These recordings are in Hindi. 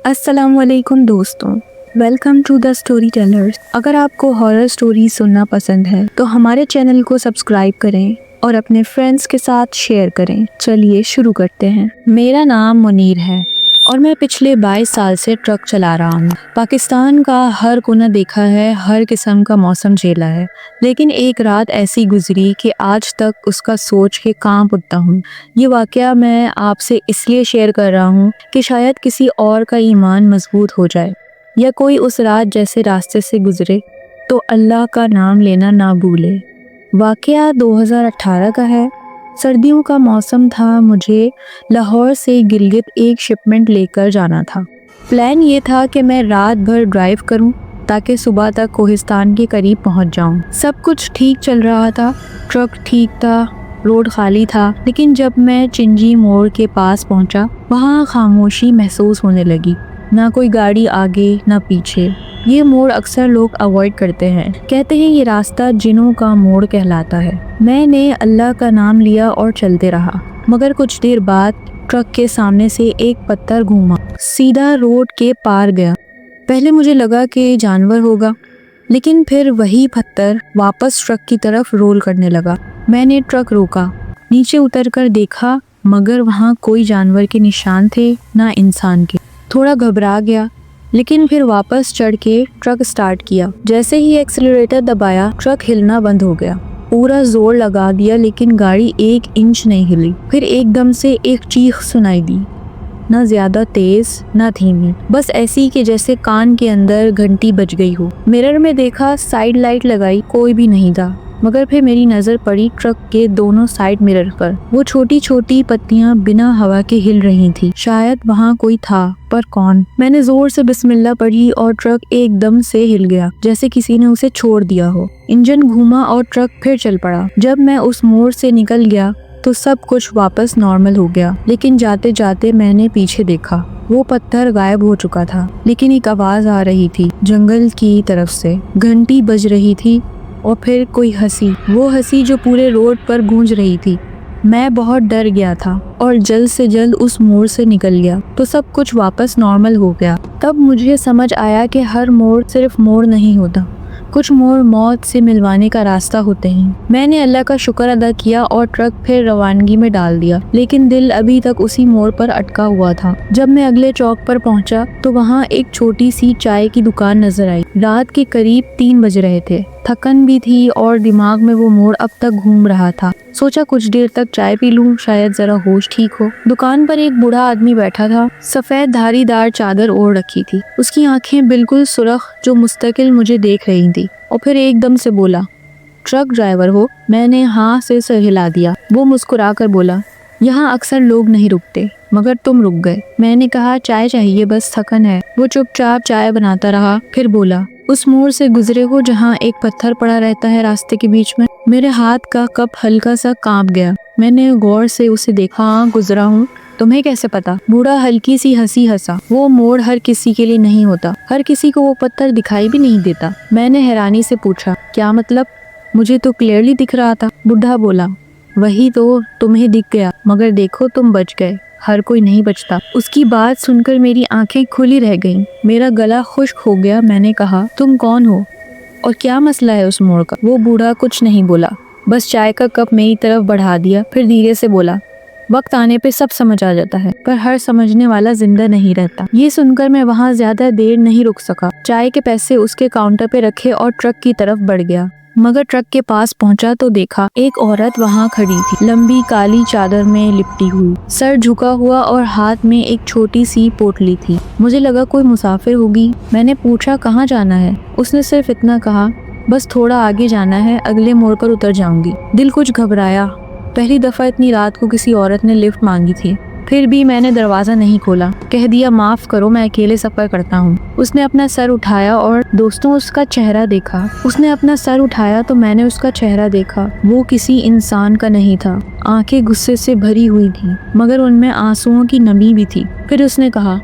अस्सलामुअलैकुम दोस्तों, welcome to the story tellers. अगर आपको हॉरर स्टोरी सुनना पसंद है तो हमारे चैनल को सब्सक्राइब करें और अपने फ्रेंड्स के साथ शेयर करें। चलिए शुरू करते हैं। मेरा नाम मुनीर है और मैं पिछले 22 साल से ट्रक चला रहा हूँ। पाकिस्तान का हर कोना देखा है, हर किस्म का मौसम झेला है, लेकिन एक रात ऐसी गुजरी कि आज तक उसका सोच के कांप उठता हूँ। ये वाकया मैं आपसे इसलिए शेयर कर रहा हूँ कि शायद किसी और का ईमान मजबूत हो जाए या कोई उस रात जैसे रास्ते से गुजरे तो अल्लाह का नाम लेना ना भूले। वाकया 2018 का है। सर्दियों का मौसम था। मुझे लाहौर से गिलगित एक शिपमेंट लेकर जाना था। प्लान ये था कि मैं रात भर ड्राइव करूं ताकि सुबह तक कोहिस्तान के करीब पहुंच जाऊं। सब कुछ ठीक चल रहा था, ट्रक ठीक था, रोड खाली था, लेकिन जब मैं चिंजी मोड़ के पास पहुंचा वहां खामोशी महसूस होने लगी। ना कोई गाड़ी आगे ना पीछे। ये मोड़ अक्सर लोग अवॉइड करते हैं, कहते हैं ये रास्ता जिन्हों का मोड़ कहलाता है। मैंने अल्लाह का नाम लिया और चलते रहा, मगर कुछ देर बाद ट्रक के सामने से एक पत्थर घूमा, सीधा रोड के पार गया। पहले मुझे लगा कि जानवर होगा, लेकिन फिर वही पत्थर वापस ट्रक की तरफ रोल करने लगा। मैंने ट्रक रोका, नीचे उतरकर देखा, मगर वहाँ कोई जानवर के निशान थे ना इंसान के। थोड़ा घबरा गया, लेकिन फिर वापस चढ़ के ट्रक स्टार्ट किया। जैसे ही एक्सीलरेटर दबाया ट्रक हिलना बंद हो गया। पूरा जोर लगा दिया, लेकिन गाड़ी 1 इंच नहीं हिली। फिर एकदम से एक चीख सुनाई दी, ना ज्यादा तेज ना धीमी, बस ऐसी कि जैसे कान के अंदर घंटी बज गई हो। मिरर में देखा, साइड लाइट लगाई, कोई भी नहीं था। मगर फिर मेरी नजर पड़ी ट्रक के दोनों साइड मिरर पर। वो छोटी छोटी पत्तियां बिना हवा के हिल रही थी। शायद वहाँ कोई था, पर कौन? मैंने जोर से बिस्मिल्लाह पढ़ी और ट्रक एकदम से हिल गया, जैसे किसी ने उसे छोड़ दिया हो। इंजन घूमा और ट्रक फिर चल पड़ा। जब मैं उस मोड़ से निकल गया तो सब कुछ वापस नॉर्मल हो गया, लेकिन जाते जाते मैंने पीछे देखा। वो पत्थर गायब हो चुका था, लेकिन एक आवाज आ रही थी जंगल की तरफ से। घंटी बज रही थी और फिर कोई हंसी, वो हंसी जो पूरे रोड पर गूंज रही थी। मैं बहुत डर गया था और जल्द से जल्द उस मोड़ से निकल गया तो सब कुछ वापस नॉर्मल हो गया। तब मुझे समझ आया कि हर मोड़ सिर्फ मोड़ नहीं होता, कुछ मोड़ मौत से मिलवाने का रास्ता होते हैं। मैंने अल्लाह का शुक्र अदा किया और ट्रक फिर रवानगी में डाल दिया, लेकिन दिल अभी तक उसी मोड़ पर अटका हुआ था। जब मैं अगले चौक पर पहुंचा तो वहां एक छोटी सी चाय की दुकान नजर आई। रात के करीब 3 बज रहे थे। थकन भी थी और दिमाग में वो मोड़ अब तक घूम रहा था। सोचा कुछ देर तक चाय पी लूं, शायद जरा होश ठीक हो। दुकान पर एक बूढ़ा आदमी बैठा था, सफेद धारीदार चादर ओढ़ रखी थी। उसकी आंखें बिल्कुल सुर्ख, जो मुस्तकिल मुझे देख रही थी। और फिर एकदम से बोला, ट्रक ड्राइवर हो? मैंने हाँ से सर हिला दिया। वो मुस्कुरा कर बोला, यहाँ अक्सर लोग नहीं रुकते, मगर तुम रुक गए। मैंने कहा चाय चाहिए, बस थकन है। वो चुपचाप चाय बनाता रहा, फिर बोला, उस मोड़ से गुजरे हो जहाँ एक पत्थर पड़ा रहता है रास्ते के बीच में? मेरे हाथ का कप हल्का सा कांप गया। मैंने गौर से उसे देखा। हाँ, गुजरा हूँ। तुम्हें कैसे पता? बूढ़ा हल्की सी हंसी हंसा। वो मोड़ हर किसी के लिए नहीं होता, हर किसी को वो पत्थर दिखाई भी नहीं देता। मैंने हैरानी से पूछा, क्या मतलब? मुझे तो क्लियरली दिख रहा था। बुढ़ा बोला, वही तो, तुम्हें दिख गया, मगर देखो तुम बच गए, हर कोई नहीं बचता। उसकी बात सुनकर मेरी आंखें खुली रह गईं। मेरा गला खुश्क हो गया। मैंने कहा, तुम कौन हो और क्या मसला है उस मोड़ का? वो बूढ़ा कुछ नहीं बोला, बस चाय का कप मेरी तरफ बढ़ा दिया। फिर धीरे से बोला, वक्त आने पे सब समझ आ जाता है, पर हर समझने वाला जिंदा नहीं रहता। ये सुनकर मैं वहाँ ज्यादा देर नहीं रुक सका। चाय के पैसे उसके काउंटर पे रखे और ट्रक की तरफ बढ़ गया। मगर ट्रक के पास पहुंचा तो देखा एक औरत वहां खड़ी थी, लंबी काली चादर में लिपटी हुई, सर झुका हुआ और हाथ में एक छोटी सी पोटली थी। मुझे लगा कोई मुसाफिर होगी। मैंने पूछा, कहाँ जाना है? उसने सिर्फ इतना कहा, बस थोड़ा आगे जाना है, अगले मोड़ पर उतर जाऊंगी। दिल कुछ घबराया। पहली दफा इतनी रात को किसी औरत ने लिफ्ट मांगी थी। फिर भी मैंने दरवाजा नहीं खोला, कह दिया, माफ करो, मैं अकेले सफर करता हूँ। उसने अपना सर उठाया और दोस्तों उसका चेहरा देखा। उसने अपना सर उठाया तो मैंने उसका चेहरा देखा। वो किसी इंसान का नहीं था। आंखें गुस्से से भरी हुई थी, मगर उनमें आंसुओं की नमी भी थी। फिर उसने कहा,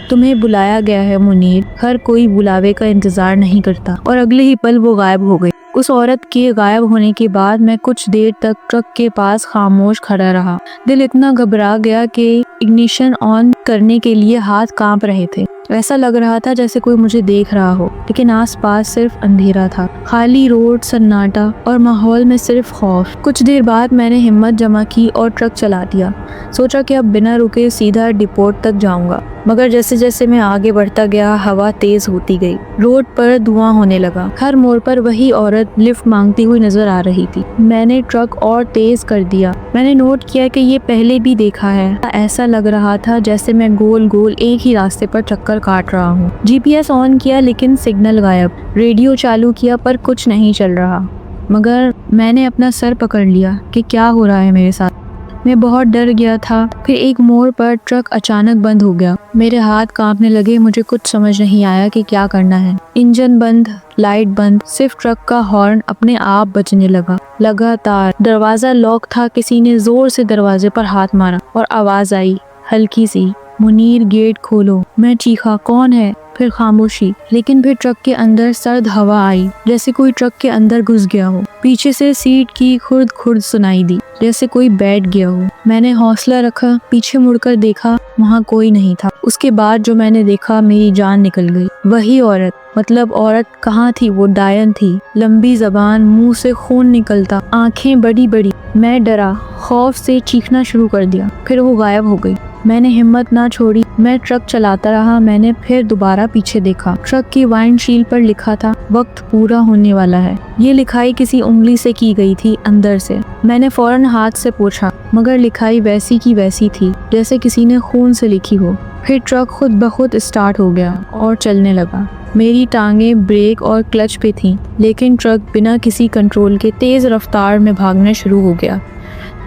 तुम्हें बुलाया गया है मुनीर, हर कोई बुलावे का इंतजार नहीं करता। और अगले ही पल वो गायब हो गई। उस औरत के गायब होने के बाद मैं कुछ देर तक ट्रक के पास खामोश खड़ा रहा। दिल इतना घबरा गया कि इग्निशन ऑन करने के लिए हाथ कांप रहे थे। ऐसा लग रहा था जैसे कोई मुझे देख रहा हो, लेकिन आसपास सिर्फ अंधेरा था, खाली रोड, सन्नाटा और माहौल में सिर्फ खौफ। कुछ देर बाद मैंने हिम्मत जमा की और ट्रक चला दिया। सोचा कि अब बिना रुके सीधा डिपोट तक जाऊंगा, मगर जैसे जैसे मैं आगे बढ़ता गया हवा तेज होती गई। रोड पर धुआं होने लगा। हर मोड़ पर वही औरत लिफ्ट मांगती हुई नजर आ रही थी। मैंने ट्रक और तेज कर दिया। मैंने नोट किया कि ये पहले भी देखा है। ऐसा लग रहा था जैसे मैं गोल गोल एक ही रास्ते पर चक्कर काट रहा हूँ। जीपीएस ऑन किया लेकिन सिग्नल गायब। रेडियो चालू किया पर कुछ नहीं चल रहा। मगर मैंने अपना सर पकड़ लिया कि क्या हो रहा है मेरे साथ। मैं बहुत डर गया था। फिर एक मोड़ पर ट्रक अचानक बंद हो गया। मेरे हाथ कांपने लगे। मुझे कुछ समझ नहीं आया कि क्या करना है। इंजन बंद, लाइट बंद, सिर्फ ट्रक का हॉर्न अपने आप बजने लगा लगातार। दरवाजा लॉक था। किसी ने जोर से दरवाजे पर हाथ मारा और आवाज आई हल्की सी, मुनीर गेट खोलो। मैं चीखा, कौन है? फिर खामोशी। लेकिन फिर ट्रक के अंदर सर्द हवा आई, जैसे कोई ट्रक के अंदर घुस गया हो। पीछे से सीट की खुर्द खुर्द सुनाई दी, जैसे कोई बैठ गया हो। मैंने हौसला रखा, पीछे मुड़कर देखा, वहाँ कोई नहीं था। उसके बाद जो मैंने देखा, मेरी जान निकल गई। वही औरत, मतलब औरत कहाँ थी? वो डायन थी। लंबी जबान, मुंह से खून निकलता, आंखें बड़ी बड़ी। मैं डरा, खौफ से चीखना शुरू कर दिया। फिर वो गायब हो गई। मैंने हिम्मत ना छोड़ी। मैं ट्रक चलाता रहा। मैंने फिर दोबारा पीछे देखा। ट्रक की वाइंडशील्ड पर लिखा था, वक्त पूरा होने वाला है। ये लिखाई किसी उंगली से की गई थी, अंदर से। मैंने फौरन हाथ से पूछा, मगर लिखाई वैसी की वैसी थी, जैसे किसी ने खून से लिखी हो। फिर ट्रक खुद ब खुद स्टार्ट हो गया और चलने लगा। मेरी टांगें ब्रेक और क्लच पे थीं, लेकिन ट्रक बिना किसी कंट्रोल के तेज रफ्तार में भागना शुरू हो गया।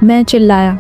मैं चिल्लाया,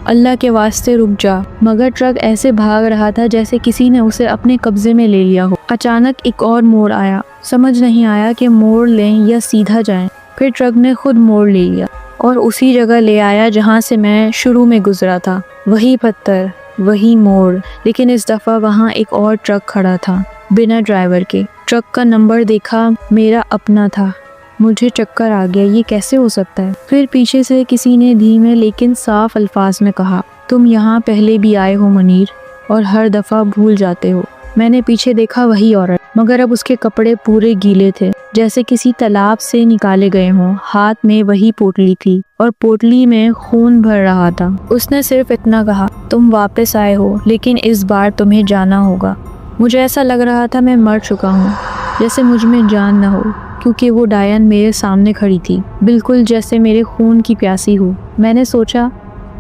अल्लाह के वास्ते रुक जा। मगर ट्रक ऐसे भाग रहा था जैसे किसी ने उसे अपने कब्जे में ले लिया हो। अचानक एक और मोड़ आया। समझ नहीं आया कि मोड़ लें या सीधा जाएं। फिर ट्रक ने खुद मोड़ ले लिया और उसी जगह ले आया जहां से मैं शुरू में गुजरा था। वही पत्थर, वही मोड़, लेकिन इस दफा वहां एक और ट्रक खड़ा था, बिना ड्राइवर के। ट्रक का नंबर देखा, मेरा अपना था। मुझे चक्कर आ गया, ये कैसे हो सकता है? फिर पीछे से किसी ने धीमे लेकिन साफ अल्फाज में कहा, तुम यहाँ पहले भी आए हो मुनीर, और हर दफा भूल जाते हो। मैंने पीछे देखा, वही औरत, मगर अब उसके कपड़े पूरे गीले थे, जैसे किसी तालाब से निकाले गए हों। हाथ में वही पोटली थी और पोटली में खून भर रहा था। उसने सिर्फ इतना कहा, तुम वापस आए हो, लेकिन इस बार तुम्हें जाना होगा। मुझे ऐसा लग रहा था मैं मर चुका हूँ, जैसे मुझ में जान न हो, क्योंकि वो डायन मेरे सामने खड़ी थी, बिल्कुल जैसे मेरे खून की प्यासी हो। मैंने सोचा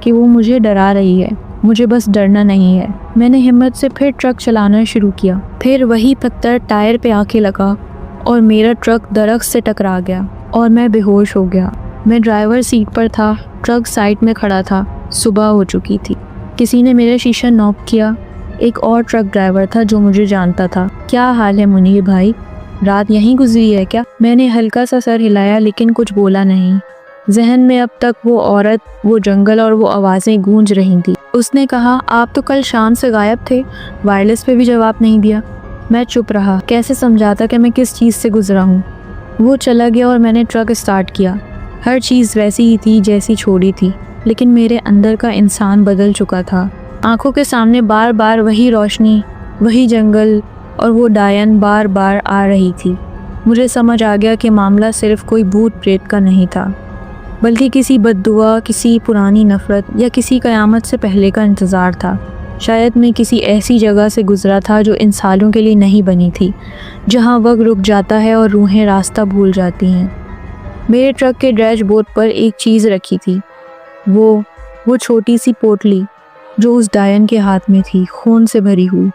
कि वो मुझे डरा रही है, मुझे बस डरना नहीं है। मैंने हिम्मत से फिर ट्रक चलाना शुरू किया। फिर वही पत्थर टायर पे आके लगा और मेरा ट्रक दरख्त से टकरा गया और मैं बेहोश हो गया। मैं ड्राइवर सीट पर था, ट्रक साइड में खड़ा था। सुबह हो चुकी थी। किसी ने मेरा शीशा नॉक किया। एक और ट्रक ड्राइवर था जो मुझे जानता था। क्या हाल है मुनीर भाई, रात यहीं गुजरी है क्या? मैंने हल्का सा सर हिलाया, लेकिन कुछ बोला नहीं। जहन में अब तक वो औरत, वो जंगल और वो आवाज़ें गूंज रही थी। उसने कहा, आप तो कल शाम से गायब थे, वायरलेस पे भी जवाब नहीं दिया। मैं चुप रहा, कैसे समझाता कि मैं किस चीज़ से गुजरा हूँ। वो चला गया और मैंने ट्रक स्टार्ट किया। हर चीज़ वैसी ही थी जैसी छोड़ी थी, लेकिन मेरे अंदर का इंसान बदल चुका था। आंखों के सामने बार बार वही रोशनी, वही जंगल और वो डायन बार बार आ रही थी। मुझे समझ आ गया कि मामला सिर्फ कोई भूत प्रेत का नहीं था, बल्कि किसी बद्दुआ, किसी पुरानी नफ़रत या किसी क़यामत से पहले का इंतज़ार था। शायद मैं किसी ऐसी जगह से गुज़रा था जो इंसानों के लिए नहीं बनी थी, जहाँ वक्त रुक जाता है और रूहें रास्ता भूल जाती हैं। मेरे ट्रक के डैशबोर्ड पर एक चीज़ रखी थी, वो छोटी सी पोटली जो उस डायन के हाथ में थी, खून से भरी हुई।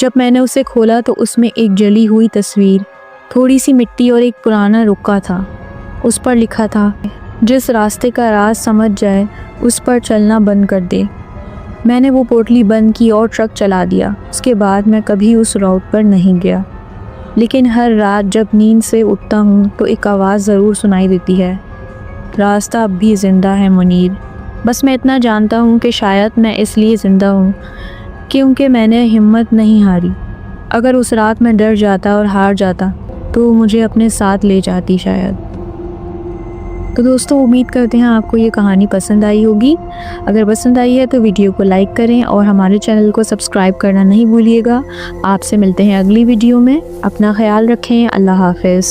जब मैंने उसे खोला तो उसमें एक जली हुई तस्वीर, थोड़ी सी मिट्टी और एक पुराना रुक्का था। उस पर लिखा था, जिस रास्ते का राज समझ जाए उस पर चलना बंद कर दे। मैंने वो पोटली बंद की और ट्रक चला दिया। उसके बाद मैं कभी उस रूट पर नहीं गया, लेकिन हर रात जब नींद से उठता हूँ तो एक आवाज़ ज़रूर सुनाई देती है, रास्ता अब भी ज़िंदा है मुनीर। बस मैं इतना जानता हूँ कि शायद मैं इसलिए ज़िंदा हूँ क्योंकि मैंने हिम्मत नहीं हारी। अगर उस रात मैं डर जाता और हार जाता तो मुझे अपने साथ ले जाती शायद। तो दोस्तों उम्मीद करते हैं आपको ये कहानी पसंद आई होगी। अगर पसंद आई है तो वीडियो को लाइक करें और हमारे चैनल को सब्सक्राइब करना नहीं भूलिएगा। आपसे मिलते हैं अगली वीडियो में। अपना ख्याल रखें। अल्लाह हाफिज़।